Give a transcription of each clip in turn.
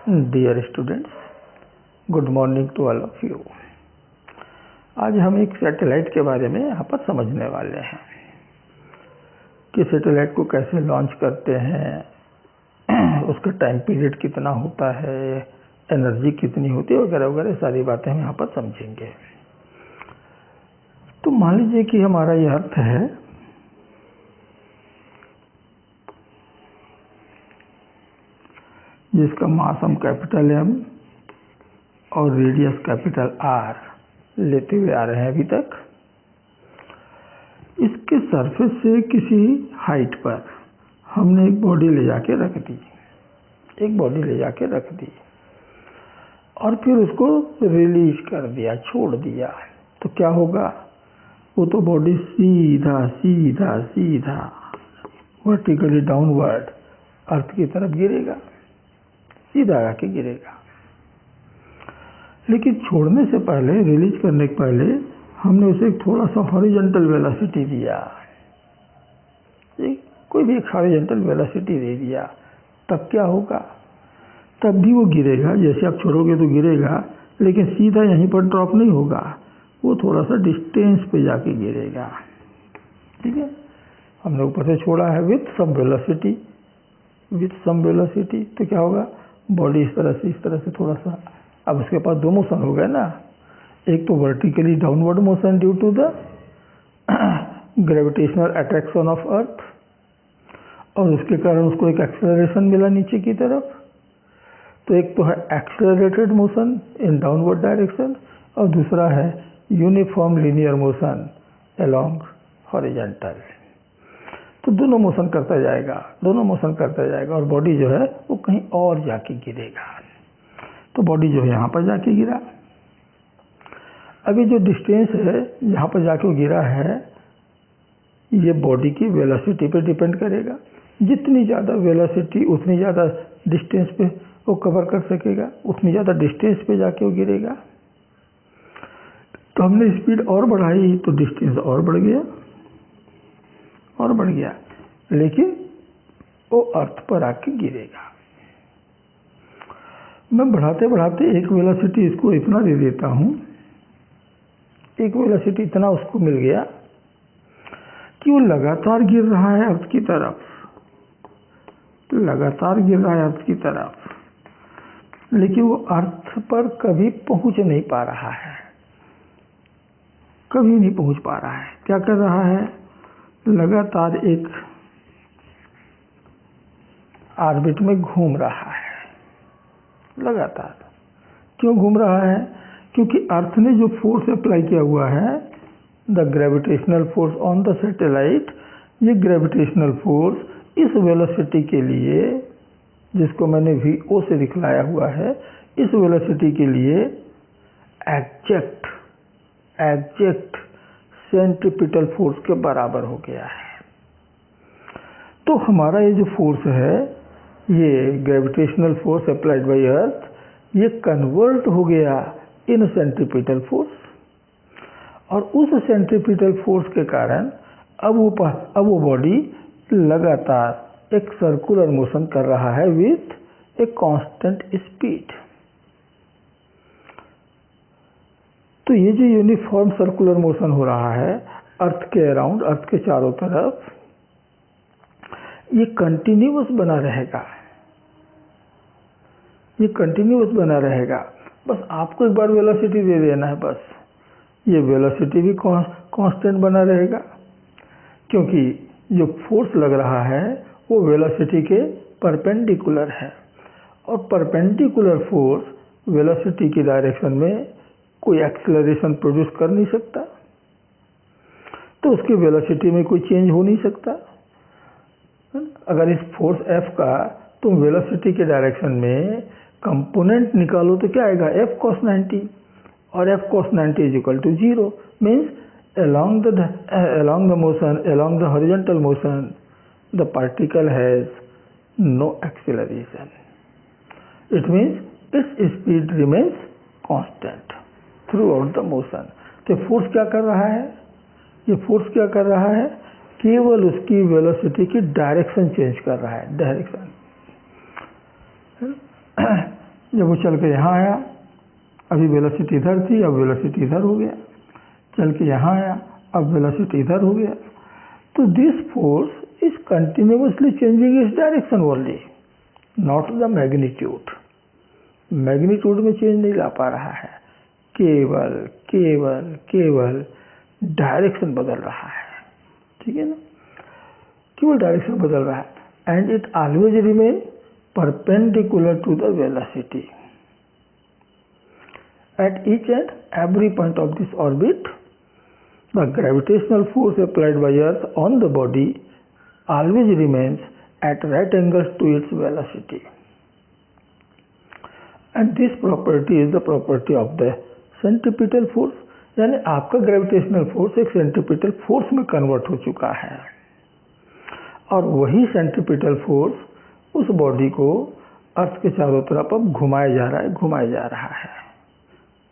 Dear students, good morning to all of you. आज हम एक सैटेलाइट के बारे में यहाँ पर समझने वाले हैं कि सैटेलाइट को कैसे लॉन्च करते हैं, उसका टाइम पीरियड कितना होता है, एनर्जी कितनी होती है वगैरह वगैरह सारी बातें हम यहाँ पर समझेंगे। तो मान लीजिए कि हमारा यह अर्थ है, जिसका मास हम कैपिटल M और रेडियस कैपिटल R लेते हुए आ रहे हैं अभी तक। इसके सरफेस से किसी हाइट पर हमने एक बॉडी ले जाके रख दी और फिर उसको रिलीज कर दिया, छोड़ दिया। तो क्या होगा? वो तो बॉडी सीधा वर्टिकली डाउनवर्ड अर्थ की तरफ गिरेगा, सीधा आके गिरेगा। लेकिन छोड़ने से पहले, रिलीज करने के पहले हमने उसे एक थोड़ा सा हॉरिजॉन्टल वेलोसिटी दिया, कोई भी एक हॉरिजॉन्टल वेलोसिटी दे दिया। तब क्या होगा? तब भी वो गिरेगा, जैसे आप छोड़ोगे तो गिरेगा, लेकिन सीधा यहीं पर ड्रॉप नहीं होगा, वो थोड़ा सा डिस्टेंस पे जाके गिरेगा। ठीक है, हमने ऊपर से छोड़ा है विथ सम वेलोसिटी, तो क्या होगा? बॉडी इस तरह से थोड़ा सा, अब उसके पास दो मोशन हो गए ना, एक तो vertically downward motion due to the gravitational attraction of earth, और उसके कारण उसको एक एक्सेलरेशन मिला नीचे की तरफ। तो एक तो है accelerated motion in downward direction, और दूसरा है uniform linear motion along horizontal. तो दोनों मोशन करता जाएगा और बॉडी जो है वो कहीं और जाके गिरेगा। तो बॉडी जो है यहाँ पर जाके गिरा। अभी जो डिस्टेंस है यहाँ पर जाके गिरा है, ये बॉडी की वेलोसिटी पे डिपेंड करेगा। जितनी ज़्यादा वेलोसिटी उतनी ज़्यादा डिस्टेंस पे वो कवर कर सकेगा, उतनी ज़्यादा डिस्टेंस पे जाके वो गिरेगा। तो हमने स्पीड और बढ़ाई तो डिस्टेंस और बढ़ गया, लेकिन वो अर्थ पर आके गिरेगा। मैं बढ़ाते एक वेलोसिटी इसको इतना दे देता हूँ, एक वेलोसिटी इतना उसको मिल गया कि वो लगातार गिर रहा है अर्थ की तरफ, लेकिन वो अर्थ पर कभी पहुंच नहीं पा रहा है, क्या कर रहा है? लगातार एक ऑर्बिट में घूम रहा है। लगातार क्यों घूम रहा है? क्योंकि अर्थ ने जो फोर्स अप्लाई किया हुआ है, the gravitational force on the satellite, ये ग्रेविटेशनल फोर्स इस वेलोसिटी के लिए, जिसको मैंने VO से दिखलाया हुआ है, इस वेलोसिटी के लिए एग्जैक्ट सेंट्रीपिटल फोर्स के बराबर हो गया है। तो हमारा ये जो फोर्स है, ये ग्रेविटेशनल फोर्स अप्लाइड बाय अर्थ, ये कन्वर्ट हो गया इन सेंट्रीपिटल फोर्स, और उस सेंट्रीपिटल फोर्स के कारण अब वो बॉडी लगातार एक सर्कुलर मोशन कर रहा है विथ ए कांस्टेंट स्पीड। तो ये जो यूनिफॉर्म सर्कुलर मोशन हो रहा है अर्थ के अराउंड, अर्थ के चारों तरफ, ये कंटिन्यूअस बना रहेगा। बस आपको एक बार वेलोसिटी दे देना है, बस ये वेलोसिटी भी कांस्टेंट बना रहेगा, क्योंकि जो फोर्स लग रहा है वो वेलोसिटी के परपेंडिकुलर है, और परपेंडिकुलर फोर्स वेलोसिटी की डायरेक्शन में कोई एक्सेलरेशन प्रोड्यूस कर नहीं सकता, तो उसकी वेलोसिटी में कोई चेंज हो नहीं सकता। अगर इस फोर्स F का तुम वेलोसिटी के डायरेक्शन में कंपोनेंट निकालो तो क्या आएगा? F cos 90, और F cos 90 is equal to 0, means along the horizontal motion the particle has no acceleration. It means its speed remains constant throughout the motion. तो फोर्स क्या कर रहा है? केवल उसकी वेलोसिटी की डायरेक्शन चेंज कर रहा है, जब वो चल के यहाँ आया, अभी वेलोसिटी इधर थी, अब वेलोसिटी इधर हो गया, चल के यहाँ आया, अब वेलोसिटी इधर हो गया। तो this force is continuously changing its direction only, not the magnitude. Magnitude में चेंज नहीं ला पा रहा है, केवल केवल केवल डायरेक्शन बदल रहा है। ठीक है ना, केवल डायरेक्शन बदल रहा है। And it always remain perpendicular to the velocity at each and every point of this orbit. The gravitational force applied by Earth on the body always remains at right angles to its velocity, and this property is the property of the centripetal force. यानी आपका gravitational force एक centripetal force में convert हो चुका है, और वही centripetal force उस बॉडी को अर्थ के चारों तरफ अब घुमाया जा रहा है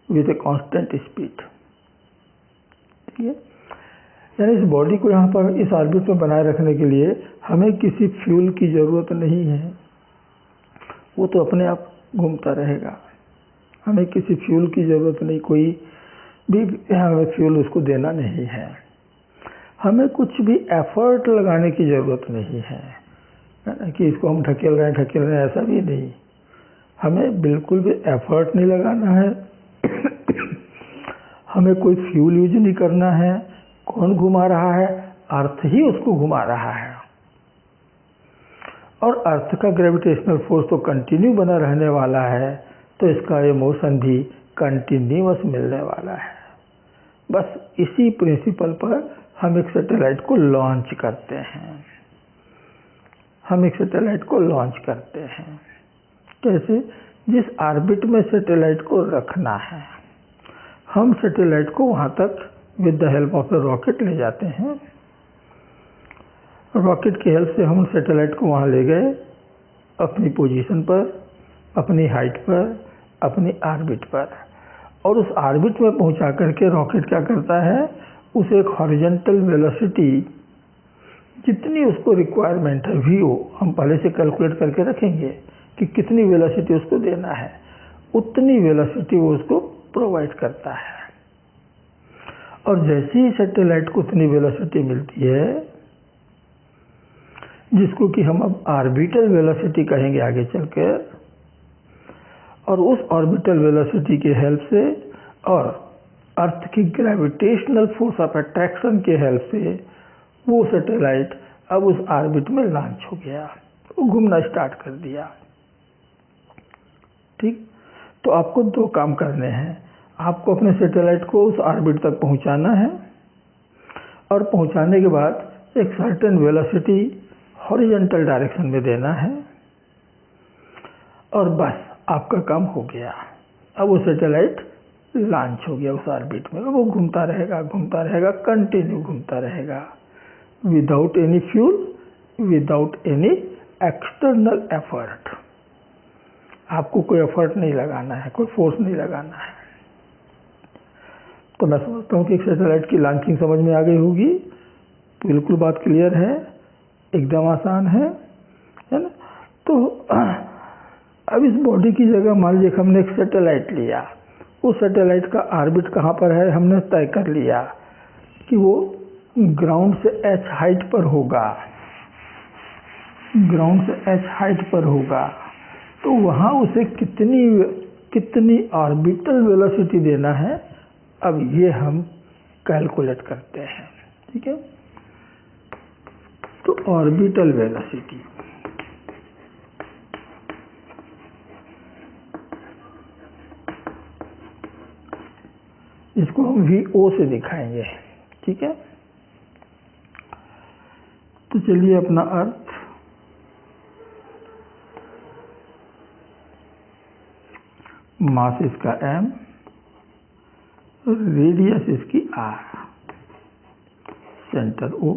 विथ ए कांस्टेंट स्पीड। ठीक है, यानी इस बॉडी को यहाँ पर इस ऑर्बिट में बनाए रखने के लिए हमें किसी फ्यूल की ज़रूरत नहीं है, वो तो अपने आप घूमता रहेगा। हमें किसी फ्यूल की ज़रूरत नहीं, कोई भी हमें फ्यूल उसको देना नहीं है, हमें कुछ भी एफर्ट लगाने की ज़रूरत नहीं है कि इसको हम ढकेल रहे हैं, ऐसा भी नहीं। हमें बिल्कुल भी एफर्ट नहीं लगाना है, हमें कोई फ्यूल यूज नहीं करना है। कौन घुमा रहा है? अर्थ ही उसको घुमा रहा है, और अर्थ का ग्रेविटेशनल फोर्स तो कंटिन्यू बना रहने वाला है, तो इसका ये मोशन भी कंटिन्यूअस मिलने वाला है। बस इसी प्रिंसिपल पर हम एक सैटेलाइट को लॉन्च करते हैं। कैसे? जिस ऑर्बिट में सैटेलाइट को रखना है, हम सैटेलाइट को वहाँ तक with the help of A rocket ले जाते हैं। रॉकेट की हेल्प से हम सैटेलाइट को वहाँ ले गए, अपनी पोजीशन पर, अपनी हाइट पर, अपनी ऑर्बिट पर, और उस ऑर्बिट में पहुँचा करके रॉकेट क्या करता है, उसे एक हॉरिजॉन्टल वेलोसिटी जितनी उसको रिक्वायरमेंट है वीओ, हम पहले से कैलकुलेट करके रखेंगे कि कितनी वेलोसिटी उसको देना है, उतनी वेलोसिटी वो उसको प्रोवाइड करता है। और जैसे ही सैटेलाइट को उतनी वेलोसिटी मिलती है, जिसको कि हम अब ऑर्बिटल वेलोसिटी कहेंगे आगे चलकर, और उस ऑर्बिटल वेलोसिटी की हेल्प से और अर्थ की ग्रेविटेशनल फोर्स ऑफ अट्रैक्शन के हेल्प से वो सैटेलाइट अब उस ऑर्बिट में लॉन्च हो गया, वो घूमना स्टार्ट कर दिया। ठीक, तो आपको दो काम करने हैं। आपको अपने सैटेलाइट को उस ऑर्बिट तक पहुंचाना है, और पहुंचाने के बाद एक सर्टेन वेलोसिटी हॉरिजॉन्टल डायरेक्शन में देना है, और बस आपका काम हो गया। अब वो सैटेलाइट लॉन्च हो गया उस ऑर्बिट में, वो घूमता रहेगा, कंटिन्यू घूमता रहेगा, without any fuel, without any external effort. आपको कोई एफर्ट नहीं लगाना है, कोई फोर्स नहीं लगाना है। तो मैं समझता हूँ कि एक सैटेलाइट की लॉन्चिंग समझ में आ गई होगी। बिल्कुल बात क्लियर है, एकदम आसान है ना। तो अब इस बॉडी की जगह मान लीजिए हमने एक सैटेलाइट लिया, उस सैटेलाइट का ऑर्बिट कहाँ पर है हमने तय कर लिया कि वो ग्राउंड से h हाइट पर होगा, तो वहाँ उसे कितनी ऑर्बिटल वेलोसिटी देना है, अब ये हम कैलकुलेट करते हैं। ठीक है, तो ऑर्बिटल वेलोसिटी, इसको हम VO से दिखाएंगे। ठीक है, तो चलिए अपना अर्थ मास इसका m, रेडियस इसकी r, सेंटर O,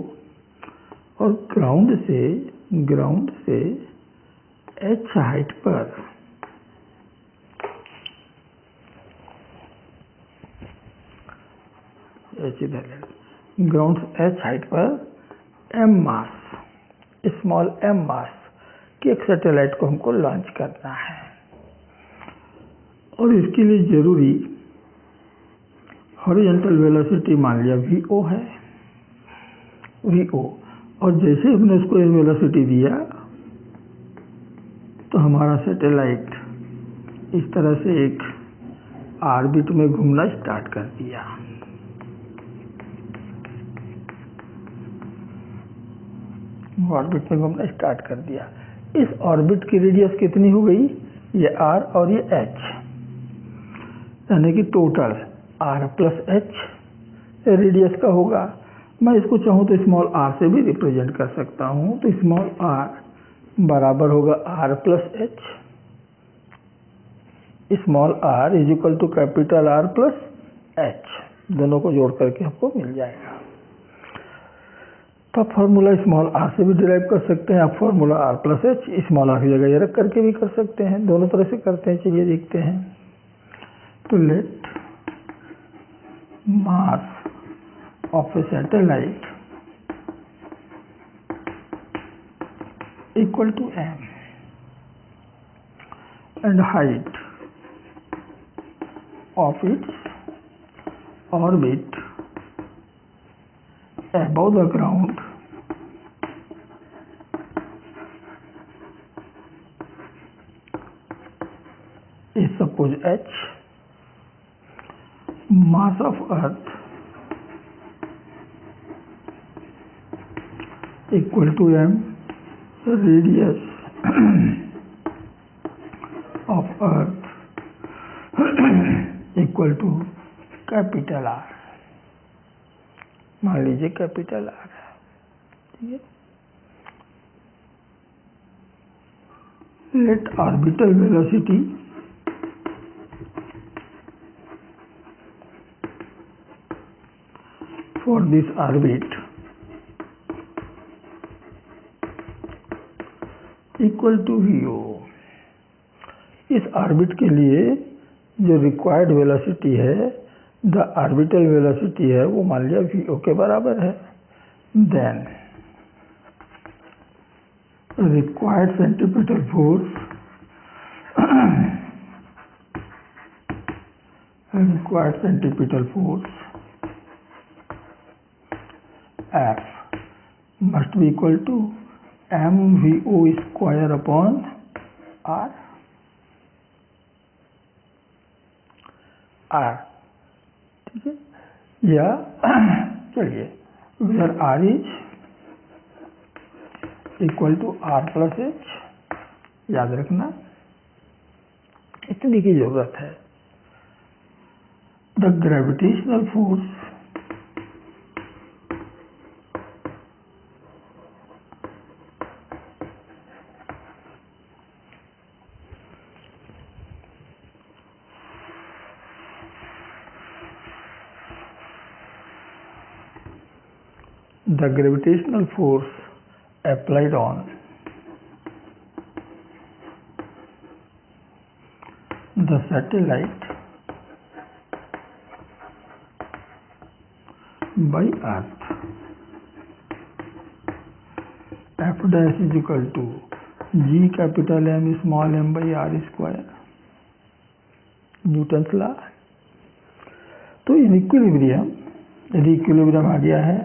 और ग्राउंड से h हाइट पर ग्राउंड से h हाइट पर m मास, स्मॉल m मास की एक सैटेलाइट को हमको लॉन्च करना है। और इसके लिए जरूरी हॉरिजॉन्टल वेलोसिटी मान लिया vo है, vo, और जैसे हमने उसको ये वेलोसिटी दिया तो हमारा सैटेलाइट इस तरह से एक ऑर्बिट में घूमना स्टार्ट कर दिया। ऑर्बिट में घूमना स्टार्ट कर दिया। इस ऑर्बिट की रेडियस कितनी हो गई? ये r और ये h, यानी कि total r plus h radius का होगा। मैं इसको चाहूँ तो स्मॉल r से भी रिप्रेजेंट कर सकता हूँ। तो स्मॉल r बराबर होगा r plus h, small r is equal to capital R plus h, दोनों को जोड़ करके आपको मिल जाएगा। तो आप फॉर्मूला स्मॉल r से भी डिराइव कर सकते हैं। आप formula r plus h small r की जगह ये रख करके भी कर सकते हैं। दोनों तरह से करते हैं, चलिए देखते हैं। तो let mass of a satellite equal to m and height of its orbit above the ground is suppose h, mass of earth equal to m, radius of earth equal to capital R, मान लीजिए capital R है, ठीक है। Let orbital velocity for this orbit equal to vo। इस orbit के लिए जो required velocity है, द ऑर्बिटल वेलोसिटी है, वो मान लिया vo के बराबर है। Then required centripetal force F must be equal to mvo square upon r, ठीक है। या चलिए where r is equal to r plus h, याद रखना इतनी की जरूरत है। The gravitational force applied on the satellite by earth F dash is equal to G capital M small m by R square, Newton's law. तो in equilibrium, यदि equilibrium आ गया है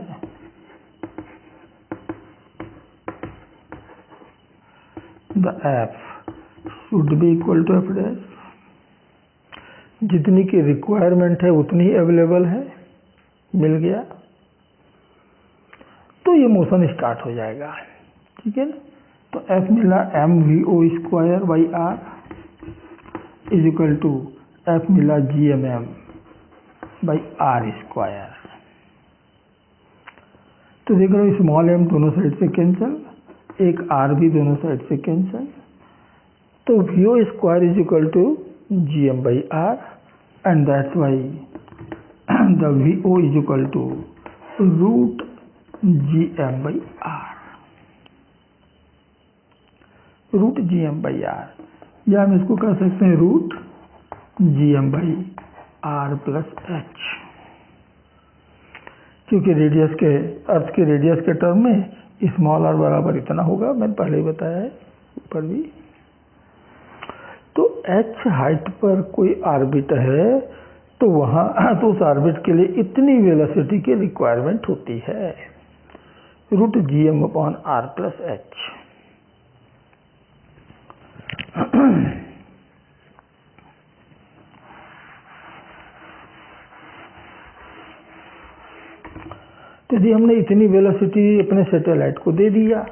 the F should be equal to F dash, जितनी की requirement है उतनी ही available है, मिल गया तो ये मोशन स्टार्ट हो जाएगा, ठीक है ना। तो F मिला mvo square by R is equal to F मिला gmm बाई R स्क्वायर। तो देख रहे हो स्मॉल m दोनों साइड से कैंसिल, एक R भी दोनों साइड से कैंसिल, तो vo square is equal to gm by R and that's why the vo is equal to root gm by R, root gm by R, या हम इसको कह सकते हैं root gm by R plus h, क्योंकि radius के, अर्थ के radius के टर्म में स्मॉल r बराबर इतना होगा, मैंने पहले ही बताया है ऊपर भी। तो h हाइट पर कोई ऑर्बिट है तो वहाँ तो उस ऑर्बिट के लिए इतनी वेलोसिटी की रिक्वायरमेंट होती है, √gm/r+h। तो यदि हमने इतनी वेलोसिटी अपने सैटेलाइट को दे दिया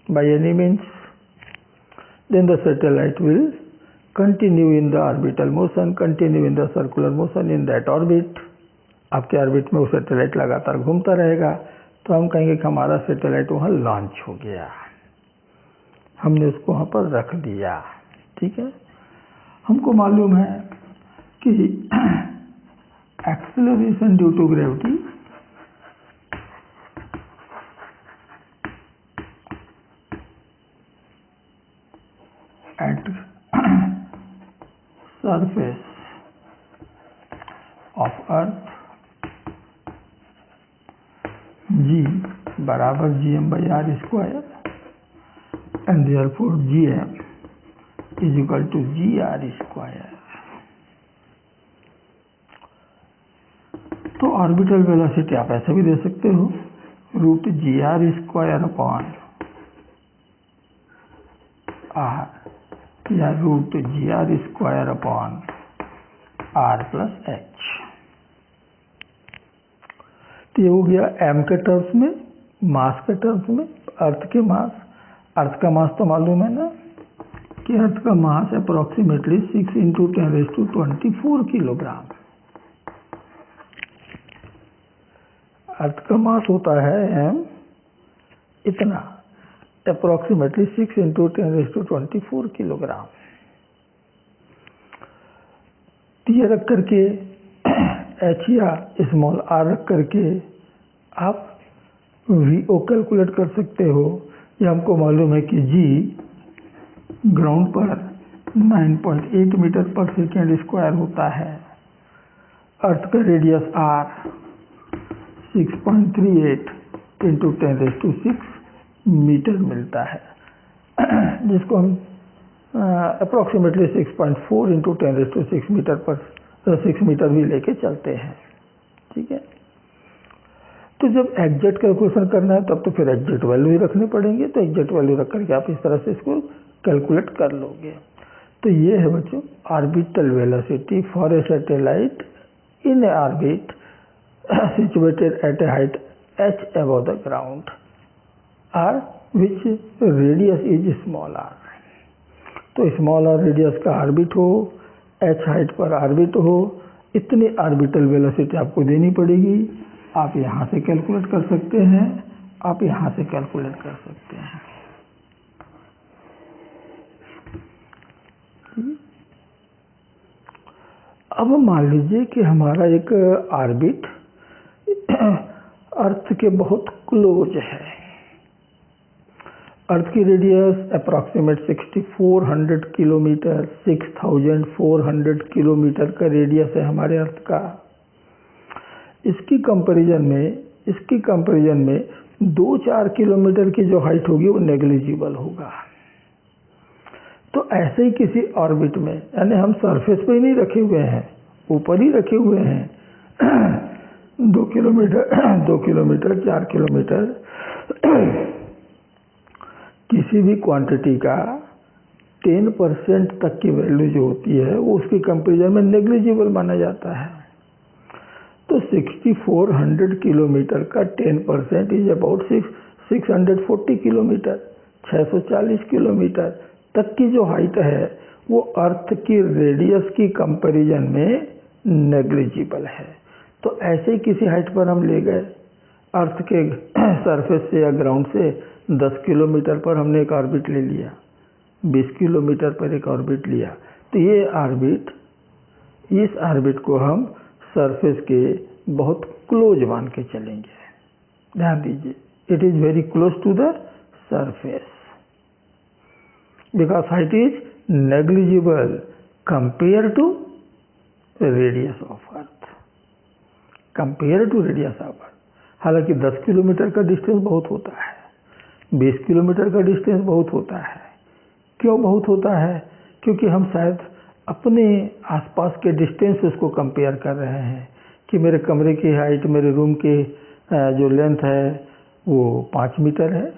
by any means, then the satellite will continue in the orbital motion, continue in the circular motion in that orbit. आपके ऑर्बिट में वो सैटेलाइट लगातार घूमता रहेगा, तो हम कहेंगे कि हमारा सैटेलाइट वहाँ लॉन्च हो गया, हमने उसको वहाँ पर रख दिया। ठीक है, हमको मालूम है कि acceleration due to gravity at surface of earth g बराबर gm/r² and therefore gm is equal to gr²। तो ऑर्बिटल वेलोसिटी आप ऐसे भी दे सकते हो, √gr² r या √gr²r+h। तो ये हो गया m के टर्म्स में, मास के टर्म्स में, अर्थ के मास। अर्थ का मास तो मालूम है ना कि अर्थ का मास अप्रोक्सीमेटली 6 × 10⁻24 किलोग्राम। अर्थ का मास होता है m इतना, अप्रोक्सीमेटली 6 × 10⁻24 किलोग्राम। ये रख करके h या स्मॉल r रख करके आप VO कैलकुलेट कर सकते हो। ये हमको मालूम है कि g ग्राउंड पर 9.8 मीटर पर सेकेंड स्क्वायर होता है, अर्थ का रेडियस r 6.38 × 10⁻6 मीटर मिलता है, जिसको हम अप्रोक्सीमेटली 6.4 × 10⁻6 मीटर पर 6 मीटर भी लेके चलते हैं। ठीक है, तो जब एग्जैक्ट कैलकुलेशन करना है तब तो फिर एग्जैक्ट वैल्यू ही रखने पड़ेंगे, तो एग्जैक्ट वैल्यू रख करके आप इस तरह से इसको कैलकुलेट कर लोगे। तो ये है बच्चों orbital velocity for a satellite in A orbit situated at A height h above the ground r which radius is small r। तो स्मॉल r रेडियस का ऑर्बिट हो, h हाइट पर ऑर्बिट हो, इतनी ऑर्बिटल वेलोसिटी आपको देनी पड़ेगी। आप यहाँ से कैलकुलेट कर सकते हैं, आप यहाँ से कैलकुलेट कर सकते हैं। अब मान लीजिए कि हमारा एक ऑर्बिट अर्थ के बहुत क्लोज है। अर्थ की रेडियस अप्रॉक्सीमेट 6400 किलोमीटर, 6400 किलोमीटर का रेडियस है हमारे अर्थ का। इसकी कंपैरिजन में 2-4 किलोमीटर की जो हाइट होगी वो नेग्लिजिबल होगा। तो ऐसे ही किसी ऑर्बिट में, यानी हम सरफेस पे ही नहीं रखे हुए हैं, ऊपर ही रखे हुए हैं 2 किलोमीटर 4 किलोमीटर किसी भी क्वांटिटी का 10% तक की वैल्यू जो होती है वो उसके कंपैरिजन में नेग्लिजिबल माना जाता है। तो 6400 किलोमीटर का 10% इज अबाउट 640 किलोमीटर, 640 किलोमीटर तक की जो हाइट है वो अर्थ की रेडियस की कंपैरिजन में नेग्लिजिबल है। तो ऐसे ही किसी हाइट पर हम ले गए, अर्थ के सरफेस से या ग्राउंड से 10 किलोमीटर पर हमने एक ऑर्बिट ले लिया, 20 किलोमीटर पर एक ऑर्बिट लिया, तो ये ऑर्बिट, इस ऑर्बिट को हम सरफेस के बहुत क्लोज मान के चलेंगे। ध्यान दीजिए, it is very close to the surface because height is negligible compare to radius of earth, compare to radius of earth. हालांकि 10 किलोमीटर का डिस्टेंस बहुत होता है, 20 किलोमीटर का डिस्टेंस बहुत होता है। क्यों बहुत होता है? क्योंकि हम शायद अपने आसपास के डिस्टेंस उसको कंपेयर कर रहे हैं कि मेरे कमरे की हाइट, मेरे रूम के जो लेंथ है वो 5 मीटर है,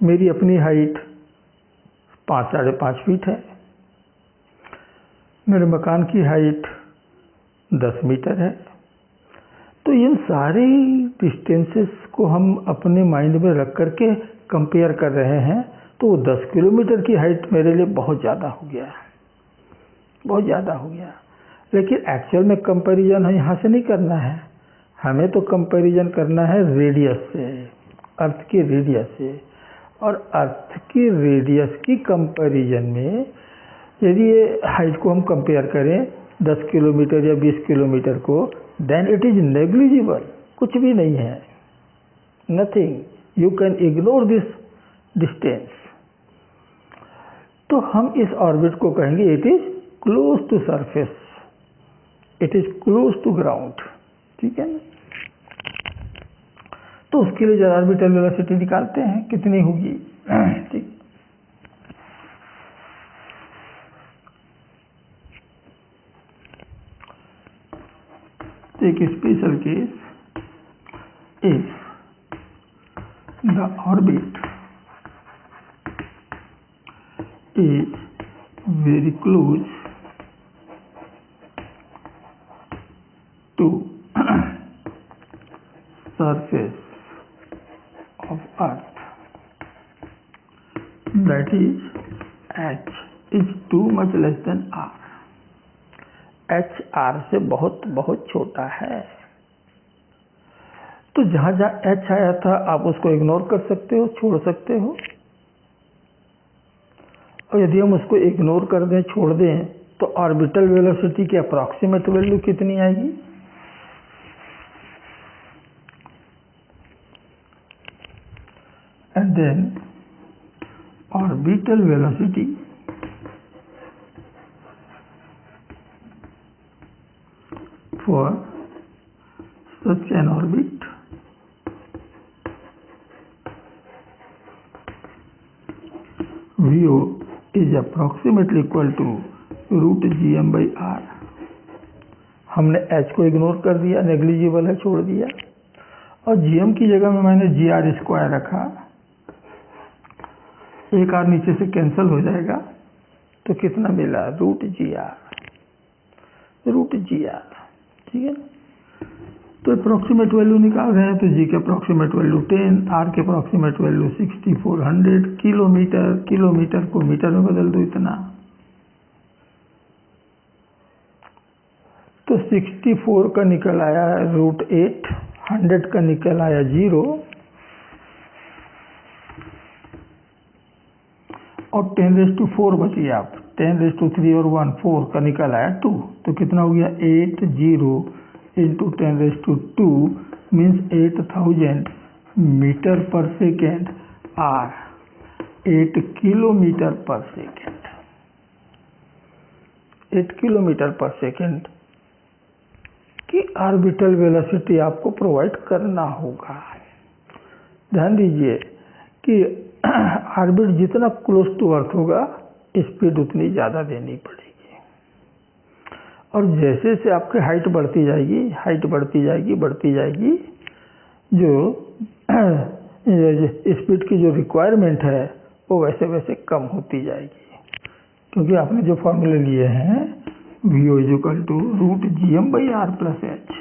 मेरी अपनी हाइट 5-5.5 फीट है, मेरे मकान की हाइट 10 मीटर है। तो इन सारे डिस्टेंसेस को हम अपने माइंड में रख करके कंपेयर कर रहे हैं, तो वो 10 किलोमीटर की हाइट मेरे लिए बहुत ज़्यादा हो गया, बहुत ज़्यादा हो गया। लेकिन एक्चुअल में कंपैरिजन हम यहाँ से नहीं करना है, हमें तो कंपैरिजन करना है रेडियस से, अर्थ की रेडियस से। और अर्थ की रेडियस की कंपैरिजन में यदि ये हाइट को हम कंपेयर करें 10 किलोमीटर या 20 किलोमीटर को, देन इट इज नेग्लिजिबल, कुछ भी नहीं है, nothing, you can ignore this distance. तो हम इस ऑर्बिट को कहेंगे it is close to surface, it is close to ground, ठीक है ना। तो उसके लिए जरा ऑर्बिटल वेलोसिटी निकालते हैं कितनी होगी, ठीक। एक special case, if the orbit is very close to surface of earth, that is h is too much less than r, h r से बहुत बहुत छोटा है। तो जहां जहां h आया था आप उसको इग्नोर कर सकते हो, छोड़ सकते हो। और यदि हम उसको इग्नोर कर दें, छोड़ दें, तो ऑर्बिटल वेलोसिटी की अप्रॉक्सीमेट वैल्यू कितनी आएगी, and then orbital velocity for such an orbit VO is approximately equal to root gm by r। हमने h को इग्नोर कर दिया, नेग्लिजिबल है, छोड़ दिया, और gm की जगह में मैंने gr² रखा, एक आर नीचे से कैंसिल हो जाएगा, तो कितना मिला, रूट जी आर, ठीक है। तो अप्रॉक्सीमेट वैल्यू निकाल रहे हैं, तो जी के अप्रॉक्सीमेट वैल्यू 10, आर के अप्रॉक्सीमेट वैल्यू 6400 किलोमीटर, किलोमीटर को मीटर में बदल दो इतना, तो 64 का निकल आया √8, 100 का निकल आया 0, और 10⁴ बची आप, 10⁵ और 1 4 का निकल आया 2, तो कितना हो गया 80 इंटू 10⁵ मीन्स 8000 मीटर पर सेकेंड, आर 8 किलोमीटर पर सेकेंड, 8 किलोमीटर पर सेकेंड की ऑर्बिटल वेलोसिटी आपको प्रोवाइड करना होगा। ध्यान दीजिए कि ऑर्बिट जितना क्लोज टू अर्थ होगा स्पीड उतनी ज़्यादा देनी पड़ेगी, और जैसे जैसे आपकी हाइट बढ़ती जाएगी, हाइट बढ़ती जाएगी, बढ़ती जाएगी, जो स्पीड की जो रिक्वायरमेंट है वो वैसे वैसे कम होती जाएगी, क्योंकि आपने जो फॉर्मूले लिए हैं VO = √gm/r+h,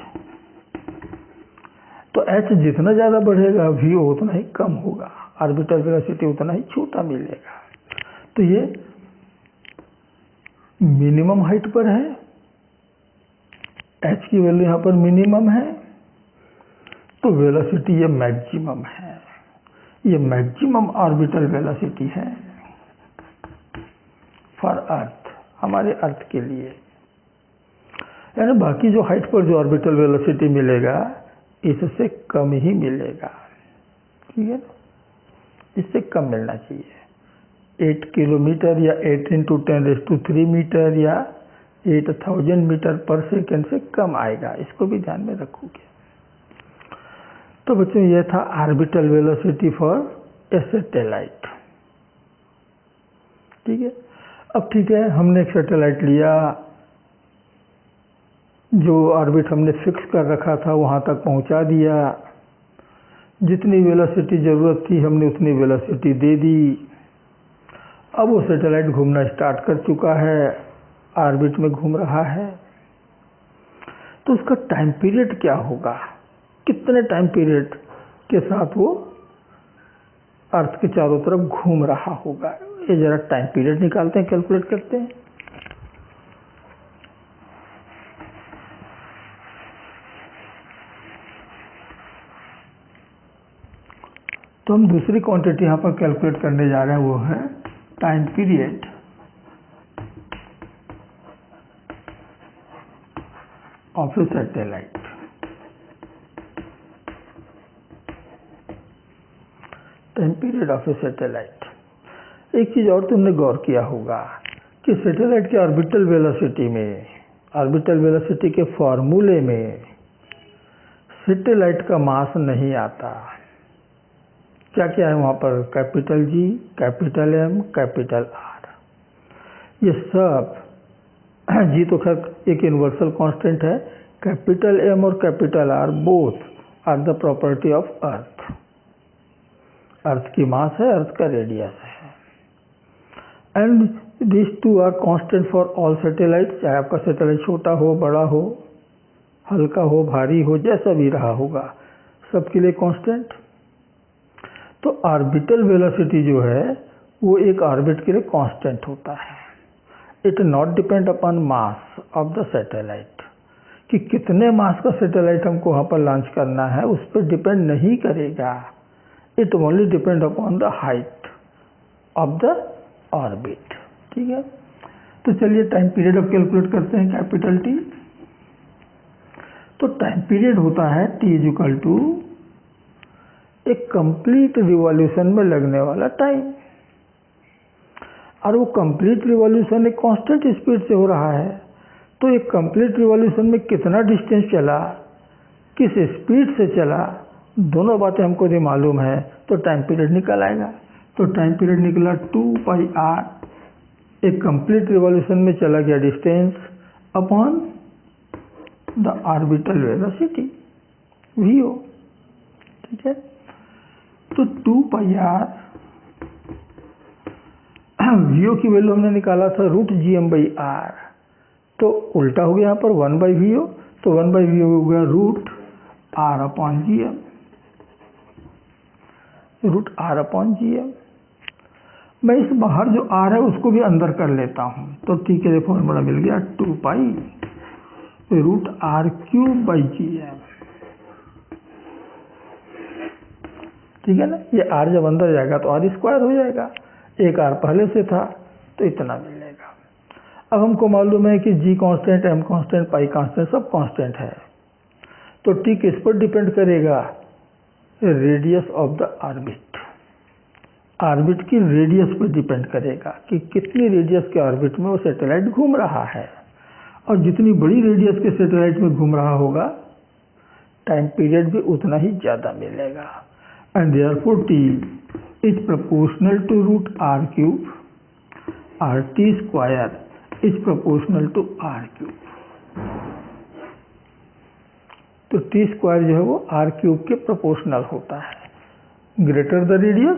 तो h जितना ज़्यादा बढ़ेगा VO उतना ही कम होगा, ऑर्बिटल वेलोसिटी उतना ही छोटा मिलेगा। तो ये मिनिमम हाइट पर है, h की वैल्यू यहाँ पर मिनिमम है, तो वेलोसिटी ये मैक्सिमम है, ये मैक्सिमम ऑर्बिटल वेलोसिटी है फॉर अर्थ, हमारे अर्थ के लिए। यानी बाकी जो हाइट पर जो ऑर्बिटल वेलोसिटी मिलेगा इससे कम ही मिलेगा, ठीक है, इससे कम मिलना चाहिए। 8 किलोमीटर या 8 × 10⁻³ मीटर या 8000 मीटर पर सेकेंड से कम आएगा, इसको भी ध्यान में रखोगे। तो बच्चों ये था orbital velocity for a satellite. ठीक है। अब ठीक है, हमने एक सैटेलाइट लिया, जो ऑर्बिट हमने फिक्स कर रखा था वहाँ तक पहुँचा दिया, जितनी वेलोसिटी ज़रूरत थी हमने उतनी वेलोसिटी दे दी। अब वो सैटेलाइट घूमना स्टार्ट कर चुका है, ऑर्बिट में घूम रहा है। तो उसका टाइम पीरियड क्या होगा, कितने टाइम पीरियड के साथ वो अर्थ के चारों तरफ घूम रहा होगा, ये जरा टाइम पीरियड निकालते हैं, कैलकुलेट करते हैं। तो हम दूसरी क्वांटिटी यहाँ पर कैलकुलेट करने जा रहे हैं, वो है time period of a satellite. Time period of a satellite. एक चीज़ और तुमने गौर किया होगा कि सैटेलाइट के ऑर्बिटल वेलोसिटी में, ऑर्बिटल वेलोसिटी के फॉर्मूले में सैटेलाइट का मास नहीं आता। क्या क्या है वहाँ पर, capital G, capital M, capital R. ये सब, जी तो खैर एक यूनिवर्सल कांस्टेंट है, कैपिटल एम और capital R both are the property of earth. Earth की मास है, अर्थ का रेडियस है। And this two are constant for all satellite, चाहे आपका सैटेलाइट छोटा हो, बड़ा हो, हल्का हो, भारी हो, जैसा भी रहा होगा, सबके लिए कांस्टेंट। तो ऑर्बिटल वेलोसिटी जो है वो एक ऑर्बिट के लिए कांस्टेंट होता है। It not depend upon mass of the satellite, कि कितने मास का सैटेलाइट हमको वहाँ पर लॉन्च करना है उस पर डिपेंड नहीं करेगा। It only depend upon the height of the orbit, ठीक है। तो चलिए टाइम पीरियड अब कैलकुलेट करते हैं, कैपिटल टी। तो टाइम पीरियड होता है टी इज इक्वल टू एक कंप्लीट रिवॉल्यूशन में लगने वाला टाइम, और वो कंप्लीट रिवॉल्यूशन एक कांस्टेंट स्पीड से हो रहा है। तो एक कंप्लीट रिवॉल्यूशन में कितना डिस्टेंस चला, किस स्पीड से चला, दोनों बातें हमको जो मालूम है तो टाइम पीरियड निकल आएगा। तो टाइम पीरियड निकला 2πr, एक कंप्लीट रिवॉल्यूशन में चला गया distance upon the orbital velocity vo, ठीक है। तो 2πr, vo की वैल्यू हमने निकाला था √gm/r, तो उल्टा हो गया यहाँ पर 1/vo, तो 1/vo हो गया √r/gm, √r/gm। मैं इस बाहर जो r है उसको भी अंदर कर लेता हूँ, तो ठीक है, फॉर्मूला मिल गया 2π √r³/gm, ठीक है ना। ये r जब अंदर जाएगा तो r² हो जाएगा, एक r पहले से था तो इतना मिलेगा। अब हमको मालूम है कि g कांस्टेंट, m कांस्टेंट, पाई कांस्टेंट, सब कांस्टेंट है। तो t किस पर डिपेंड करेगा, radius of the orbit, orbit की रेडियस पर डिपेंड करेगा कि कितनी रेडियस के ऑर्बिट में वो सैटेलाइट घूम रहा है। और जितनी बड़ी रेडियस के सैटेलाइट में घूम रहा होगा टाइम पीरियड भी उतना ही ज़्यादा मिलेगा। And therefore t is proportional to √r³, और t² is proportional to r³। तो t² जो है वो r³ के प्रोपोर्शनल होता है। Greater the radius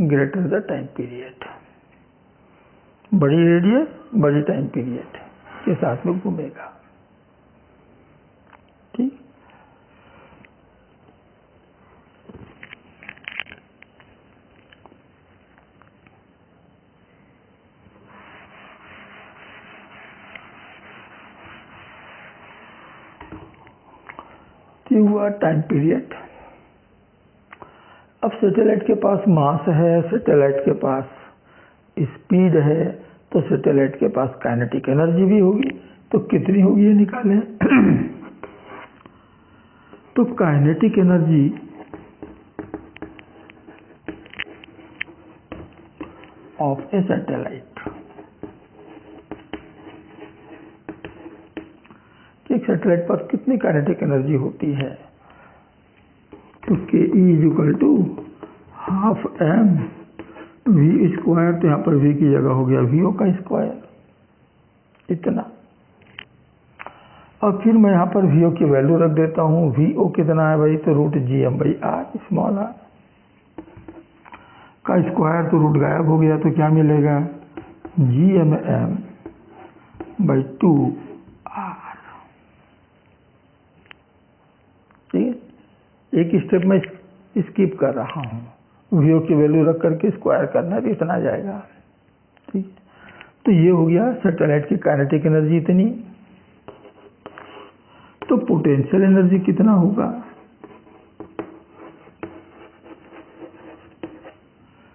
greater the time period, बड़ी रेडियस बड़ी टाइम पीरियड के साथ में घूमेगा, ठीक। ये हुआ टाइम पीरियड। अब सैटेलाइट के पास मास है, सैटेलाइट के पास स्पीड है, तो सैटेलाइट के पास काइनेटिक एनर्जी भी होगी। तो कितनी होगी ये निकालें। तो kinetic energy of a satellite, एक सैटेलाइट पर कितनी काइनेटिक एनर्जी होती है, तो ke = ½ m वी स्क्वायर, तो यहाँ पर वी की जगह हो गया वी ओ का स्क्वायर, इतना। और फिर मैं यहाँ पर वी ओ की वैल्यू रख देता हूँ। वी ओ कितना है भाई, तो root G M by R, small R का स्क्वायर, तो रूट गायब हो गया, तो क्या मिलेगा, G M M by 2 R. ठीक है, एक स्टेप में स्किप कर रहा हूँ, वी ओ की वैल्यू रख करके स्क्वायर करना है तो इतना जाएगा। ठीक, तो ये हो गया सैटेलाइट की काइनेटिक एनर्जी इतनी। तो पोटेंशियल एनर्जी कितना होगा,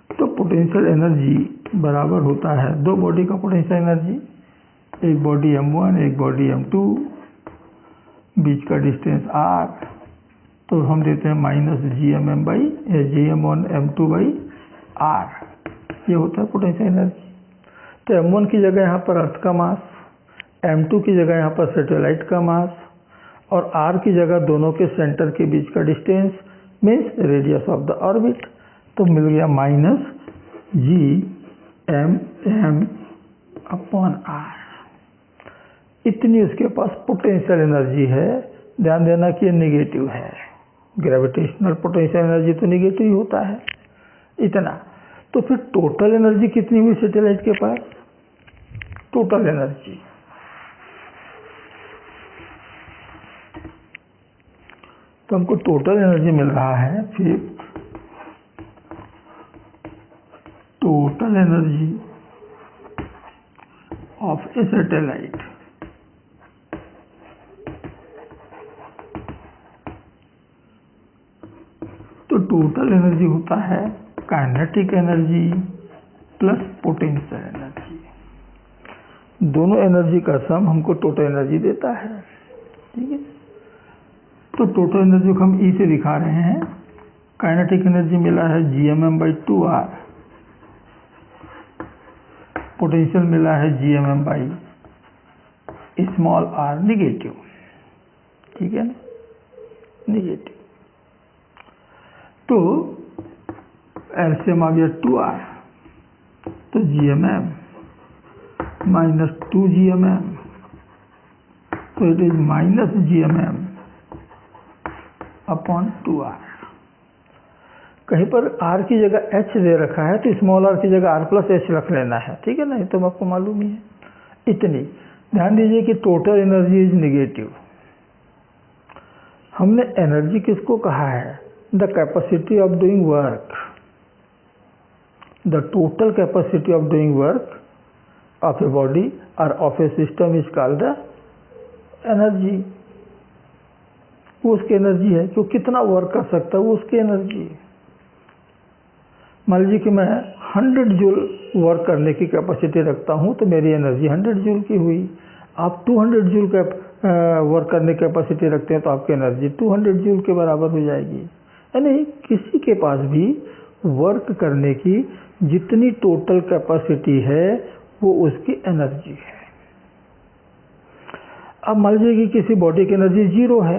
तो पोटेंशियल एनर्जी बराबर होता है दो बॉडी का पोटेंशियल एनर्जी, एक बॉडी m1 एक बॉडी m2, बीच का डिस्टेंस r, तो हम देते हैं minus G M M by G M one M two by R, ये होता है पोटेंशियल एनर्जी। तो m1 की जगह यहाँ पर अर्थ का मास, m2 की जगह यहाँ पर सैटेलाइट का मास, और r की जगह दोनों के सेंटर के बीच का distance means radius of the orbit, तो मिल गया minus G M M upon R. इतनी उसके पास पोटेंशियल एनर्जी है। ध्यान देना कि ये निगेटिव है, ग्रेविटेशनल पोटेंशियल एनर्जी तो निगेटिव ही होता है, इतना। तो फिर टोटल एनर्जी कितनी हुई सैटेलाइट के पास, टोटल एनर्जी, तो हमको टोटल एनर्जी मिल रहा है, फिर total energy of a satellite तो टोटल एनर्जी होता है kinetic energy plus potential energy, दोनों एनर्जी का सम हमको टोटल एनर्जी देता है। ठीक है, तो टोटल एनर्जी को हम ई से दिखा रहे हैं। काइनेटिक एनर्जी मिला है G M M by 2 R, potential मिला है G M M by small R, negative. ठीक है ना, निगेटिव। तो एलसीएम आ गया 2r, तो G M M minus 2 G M M, तो it is minus G M M upon 2r। कहीं पर r की जगह h दे रखा है तो स्मॉल r की जगह r प्लस h रख लेना है। ठीक है ना, ये तो आपको मालूम ही है। इतनी ध्यान दीजिए कि टोटल एनर्जी इज निगेटिव। हमने एनर्जी किसको कहा है, the capacity of doing work, the total capacity of doing work of a body और of a system is called the energy. वो उसकी एनर्जी है, जो कितना वर्क कर सकता है वो उसकी एनर्जी है। मान लीजिए कि मैं 100 जूल वर्क करने की कैपेसिटी रखता हूँ तो मेरी एनर्जी 100 जूल की हुई। आप 200 जूल का वर्क करने की कैपेसिटी रखते हैं तो आपकी एनर्जी 200 जूल के बराबर हो जाएगी। यानी किसी के पास भी वर्क करने की जितनी टोटल कैपेसिटी है वो उसकी एनर्जी है। अब मान लीजिए कि किसी बॉडी की एनर्जी 0 है,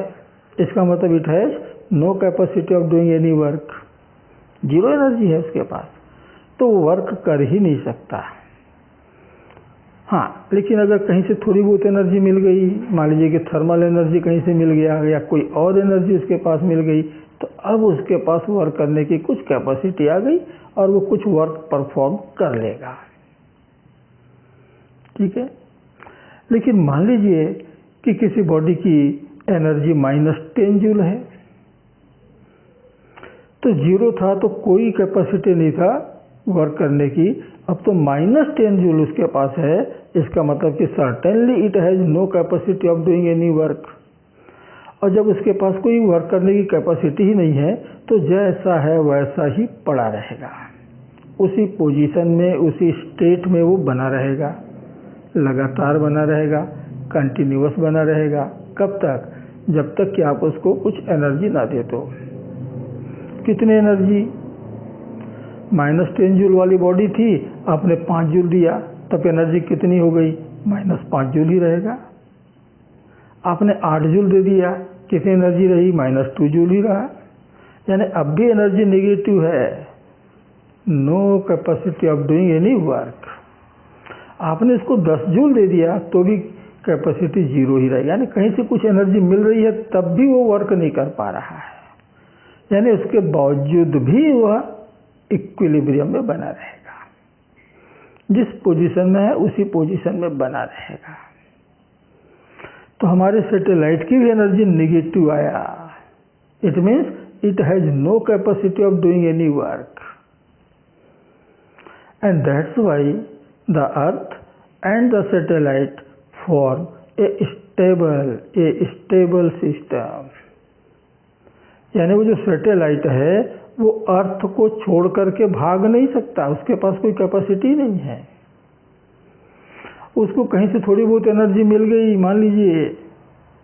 इसका मतलब it has no capacity of doing any work, 0 energy है उसके पास, तो वो वर्क कर ही नहीं सकता। हाँ, लेकिन अगर कहीं से थोड़ी बहुत एनर्जी मिल गई, मान लीजिए कि थर्मल एनर्जी कहीं से मिल गया या कोई और एनर्जी उसके पास मिल गई, तो अब उसके पास वर्क करने की कुछ कैपेसिटी आ गई और वो कुछ वर्क परफॉर्म कर लेगा। ठीक है, लेकिन मान लीजिए कि किसी बॉडी की एनर्जी -10 जूल है, तो 0 था तो कोई कैपेसिटी नहीं था वर्क करने की, अब तो -10 जूल उसके पास है, इसका मतलब कि certainly it has no capacity of doing any work. और जब उसके पास कोई वर्क करने की कैपेसिटी ही नहीं है तो जैसा है वैसा ही पड़ा रहेगा, उसी पोजीशन में उसी स्टेट में वो बना रहेगा, लगातार बना रहेगा, कंटिन्यूअस बना रहेगा। कब तक? जब तक कि आप उसको कुछ एनर्जी ना दे दो। कितनी एनर्जी? -10 जूल वाली बॉडी थी, आपने 5 जूल दिया, तब एनर्जी कितनी हो गई? -5 जूल ही रहेगा। आपने 8 जूल दे दिया, कितनी एनर्जी रही? -2 जूल ही रहा। यानी अब भी एनर्जी नेगेटिव है, no capacity of doing any work. आपने इसको 10 जूल दे दिया तो भी कैपेसिटी जीरो ही रहेगी, यानी कहीं से कुछ एनर्जी मिल रही है तब भी वो वर्क नहीं कर पा रहा है, यानी उसके बावजूद भी वह इक्विलिब्रियम में बना रहेगा, जिस पोजीशन में है उसी पोजीशन में बना रहेगा। तो हमारे सैटेलाइट की भी एनर्जी नेगेटिव आया, it means it has no capacity of doing any work, and that's why the earth and the satellite form a stable system. यानी वो जो सैटेलाइट है वो अर्थ को छोड़ करके भाग नहीं सकता, उसके पास कोई कैपेसिटी नहीं है। उसको कहीं से थोड़ी बहुत एनर्जी मिल गई, मान लीजिए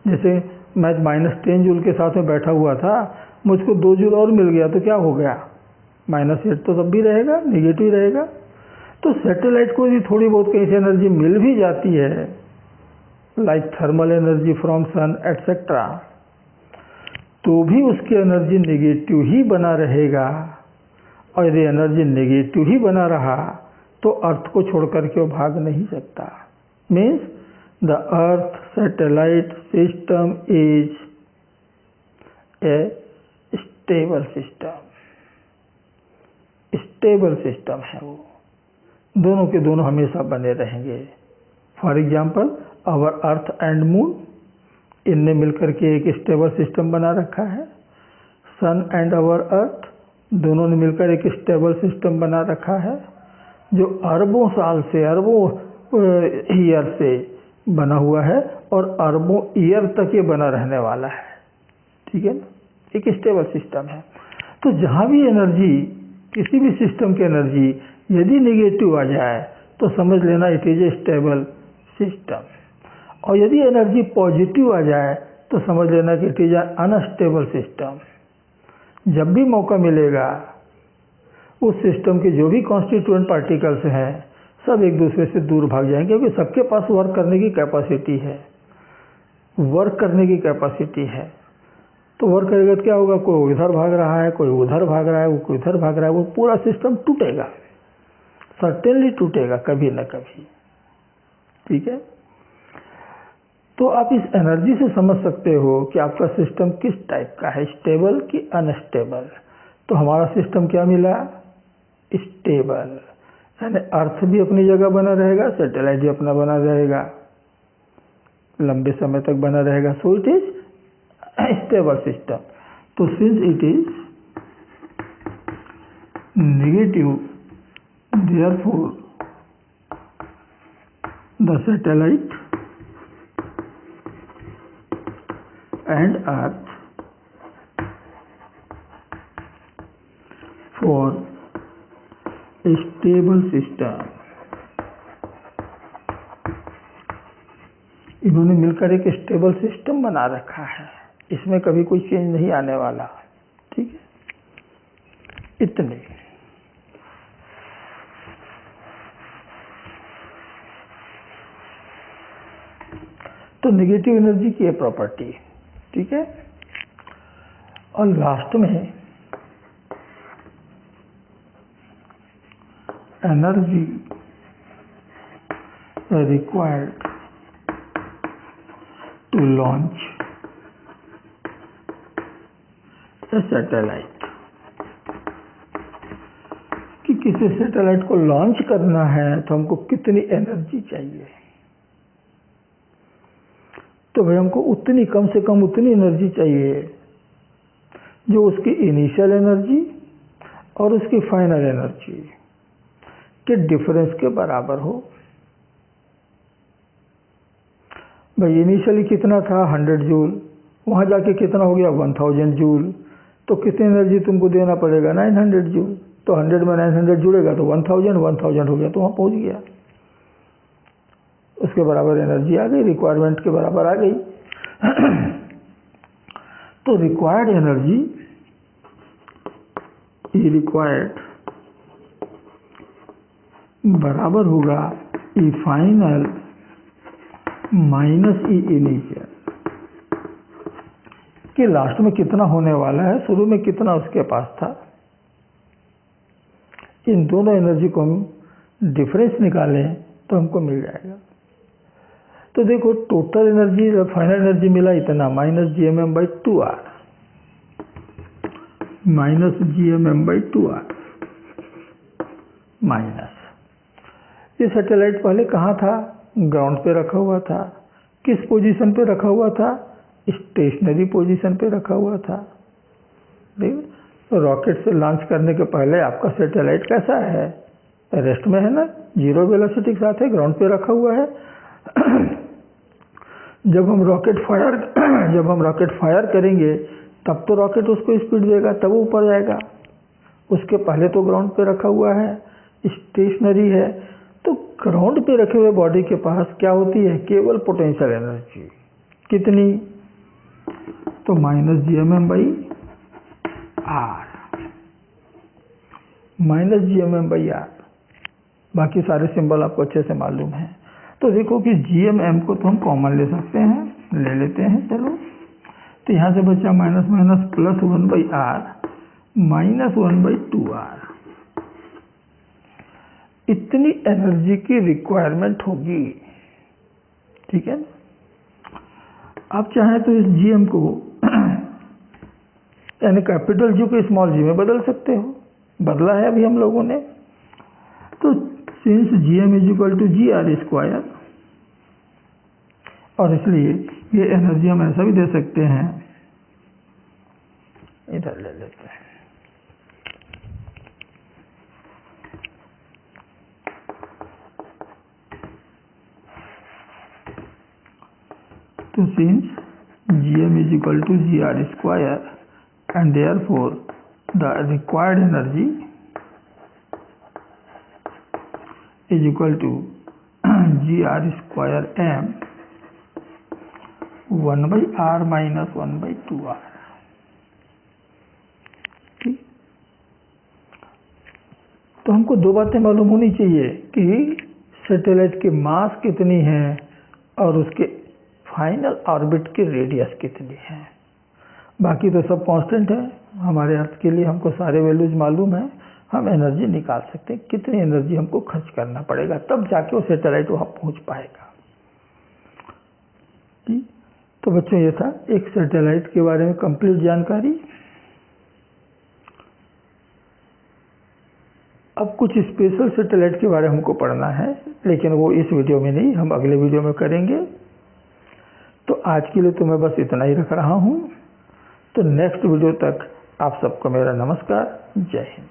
जैसे मैं -10 जूल के साथ में बैठा हुआ था, मुझको 2 जूल और मिल गया तो क्या हो गया, -8 तो तब भी रहेगा, नेगेटिव रहेगा। तो सैटेलाइट को यदि थोड़ी बहुत कहीं से एनर्जी मिल भी जाती है, like thermal energy from sun etcetera, तो भी उसकी एनर्जी नेगेटिव ही बना रहेगा, और यदि एनर्जी नेगेटिव ही बना रहा तो अर्थ को छोड़ करके वो भाग नहीं सकता। Means the earth satellite system is a stable system, stable system है वो, दोनों के दोनों हमेशा बने रहेंगे। For example our earth and moon, इनने मिलकर के एक स्टेबल सिस्टम बना रखा है। सन एंड आवर अर्थ, दोनों ने मिलकर एक स्टेबल सिस्टम बना रखा है, जो अरबों साल से, अरबों ईयर से बना हुआ है और अरबों ईयर तक ये बना रहने वाला है। ठीक है ना, एक स्टेबल सिस्टम है। तो जहाँ भी एनर्जी, किसी भी सिस्टम की एनर्जी यदि नेगेटिव आ जाए तो समझ लेना it is a stable system, और यदि एनर्जी पॉजिटिव आ जाए तो समझ लेना कि इट इज अनस्टेबल सिस्टम। जब भी मौका मिलेगा उस सिस्टम के जो भी कॉन्स्टिट्यूएंट पार्टिकल्स हैं सब एक दूसरे से दूर भाग जाएंगे, क्योंकि सबके पास वर्क करने की कैपेसिटी है, वर्क करने की कैपेसिटी है। तो वर्क करेगा तो क्या होगा, कोई इधर भाग रहा है, कोई उधर भाग रहा है, वो कोई इधर भाग रहा है, वो पूरा सिस्टम टूटेगा, सर्टेनली टूटेगा कभी ना कभी। ठीक है, तो आप इस एनर्जी से समझ सकते हो कि आपका सिस्टम किस टाइप का है, स्टेबल कि अनस्टेबल। तो हमारा सिस्टम क्या मिला, स्टेबल, यानी अर्थ भी अपनी जगह बना रहेगा, सैटेलाइट भी अपना बना रहेगा, लंबे समय तक बना रहेगा। So it is stable system. तो since it is negative, therefore the satellite and earth for a stable system, इन्होंने मिलकर एक स्टेबल सिस्टम बना रखा है, इसमें कभी कोई चेंज नहीं आने वाला। ठीक है, इतने। तो नेगेटिव एनर्जी की ये प्रॉपर्टी, ठीक है। और लास्ट में energy required to launch a satellite, कि किसी सैटेलाइट को लॉन्च करना है तो हमको कितनी एनर्जी चाहिए। तो भाई हमको उतनी, कम से कम उतनी एनर्जी चाहिए जो उसकी इनिशियल एनर्जी और उसकी फाइनल एनर्जी के डिफरेंस के बराबर हो। भाई इनिशियली कितना था 100 जूल, वहाँ जाके कितना हो गया 1000 जूल, तो कितनी एनर्जी तुमको देना पड़ेगा 900 जूल। तो 100 में 900 जुड़ेगा तो 1000 हो गया, तो वहाँ पहुँच गया, उसके बराबर एनर्जी आ गई, रिक्वायरमेंट के बराबर आ गई। तो रिक्वायर्ड एनर्जी ई रिक्वायर्ड बराबर होगा ई फाइनल माइनस ई इनिशियल, कि लास्ट में कितना होने वाला है, शुरू में कितना उसके पास था। इन दोनों एनर्जी को हम डिफरेंस निकालें तो हमको मिल जाएगा। तो देखो टोटल एनर्जी, फाइनल एनर्जी मिला इतना, -gmm/2r, -gmm/2r माइनस। ये सैटेलाइट पहले कहाँ था? ग्राउंड पे रखा हुआ था। किस पोजीशन पे रखा हुआ था? स्टेशनरी पोजीशन पे रखा हुआ था। ठीक, तो रॉकेट से लॉन्च करने के पहले आपका सैटेलाइट कैसा है? रेस्ट में है ना, जीरो वेलोसिटी के साथ है, ग्राउंड पे रखा हुआ है। जब हम रॉकेट फायर करेंगे तब तो रॉकेट उसको स्पीड देगा, तब ऊपर जाएगा। उसके पहले तो ग्राउंड पे रखा हुआ है, स्टेशनरी है। तो ग्राउंड पे रखे हुए बॉडी के पास क्या होती है? केवल पोटेंशियल एनर्जी। कितनी? तो -gmm/r, बाकी सारे सिंबल आपको अच्छे से मालूम है। तो देखो कि gmm को तो हम कॉमन ले सकते हैं, ले लेते हैं। चलो, तो यहाँ से बचा minus minus plus 1/r -1/2r। इतनी एनर्जी की रिक्वायरमेंट होगी, ठीक है। आप चाहें तो इस gm को यानी कैपिटल जी को स्मॉल जी में बदल सकते हो, बदला है अभी हम लोगों ने। तो सिंस gm = gr², और इसलिए ये एनर्जी हम ऐसा भी दे सकते हैं, इधर ले लेते हैं। तो since gm = gr² and therefore the required energy is equal to gr²m 1/r - 1/2r। ठीक, तो हमको दो बातें मालूम होनी चाहिए कि सैटेलाइट की मास कितनी है और उसके फाइनल ऑर्बिट की रेडियस कितनी है। बाकी तो सब कांस्टेंट है। हमारे अर्थ के लिए हमको सारे वैल्यूज मालूम है, हम एनर्जी निकाल सकते हैं। कितनी एनर्जी हमको खर्च करना पड़ेगा, तब जाके वो सैटेलाइट वहां पहुंच पाएगा। ठीक, तो बच्चों ये था एक सैटेलाइट के बारे में कंप्लीट जानकारी। अब कुछ स्पेशल सैटेलाइट के बारे में हमको पढ़ना है, लेकिन वो इस वीडियो में नहीं, हम अगले वीडियो में करेंगे। तो आज के लिए तो मैं बस इतना ही रख रहा हूँ। तो नेक्स्ट वीडियो तक आप सबको मेरा नमस्कार, जय हिंद।